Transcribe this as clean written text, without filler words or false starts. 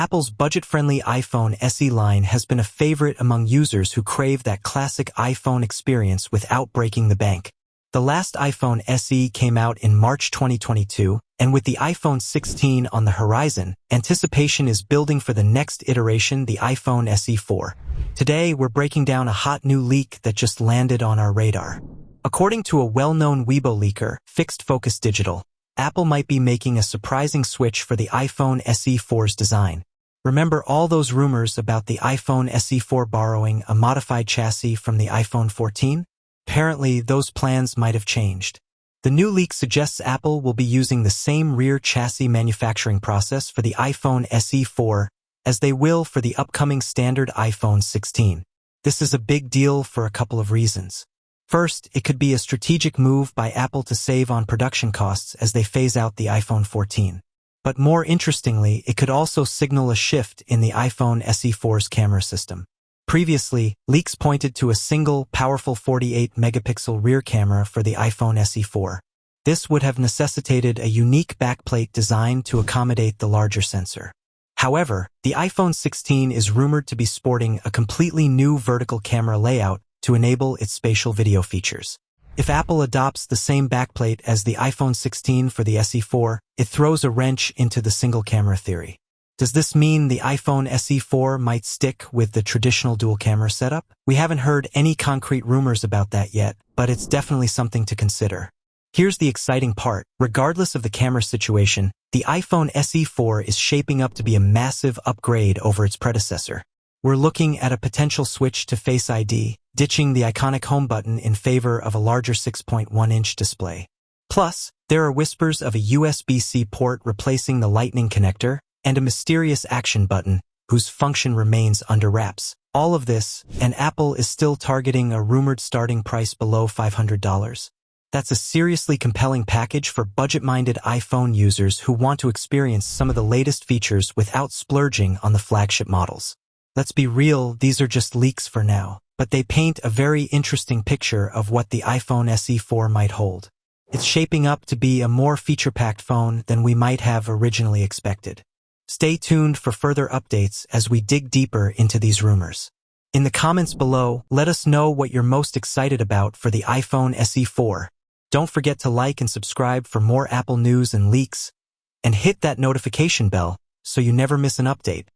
Apple's budget-friendly iPhone SE line has been a favorite among users who crave that classic iPhone experience without breaking the bank. The last iPhone SE came out in March 2022, and with the iPhone 16 on the horizon, anticipation is building for the next iteration, the iPhone SE 4. Today, we're breaking down a hot new leak that just landed on our radar. According to a well-known Weibo leaker, Fixed Focus Digital, Apple might be making a surprising switch for the iPhone SE 4's design. Remember all those rumors about the iPhone SE 4 borrowing a modified chassis from the iPhone 14? Apparently, those plans might have changed. The new leak suggests Apple will be using the same rear chassis manufacturing process for the iPhone SE 4 as they will for the upcoming standard iPhone 16. This is a big deal for a couple of reasons. First, it could be a strategic move by Apple to save on production costs as they phase out the iPhone 14. But more interestingly, it could also signal a shift in the iPhone SE 4's camera system. Previously, leaks pointed to a single, powerful 48-megapixel rear camera for the iPhone SE 4. This would have necessitated a unique backplate designed to accommodate the larger sensor. However, the iPhone 16 is rumored to be sporting a completely new vertical camera layout to enable its spatial video features. If Apple adopts the same backplate as the iPhone 16 for the SE 4, it throws a wrench into the single-camera theory. Does this mean the iPhone SE 4 might stick with the traditional dual-camera setup? We haven't heard any concrete rumors about that yet, but it's definitely something to consider. Here's the exciting part. Regardless of the camera situation, the iPhone SE 4 is shaping up to be a massive upgrade over its predecessor. We're looking at a potential switch to Face ID, ditching the iconic home button in favor of a larger 6.1-inch display. Plus, there are whispers of a USB-C port replacing the Lightning connector, and a mysterious action button, whose function remains under wraps. All of this, and Apple is still targeting a rumored starting price below $500. That's a seriously compelling package for budget-minded iPhone users who want to experience some of the latest features without splurging on the flagship models. Let's be real, these are just leaks for now, but they paint a very interesting picture of what the iPhone SE 4 might hold. It's shaping up to be a more feature-packed phone than we might have originally expected. Stay tuned for further updates as we dig deeper into these rumors. In the comments below, let us know what you're most excited about for the iPhone SE 4. Don't forget to like and subscribe for more Apple news and leaks, and hit that notification bell so you never miss an update.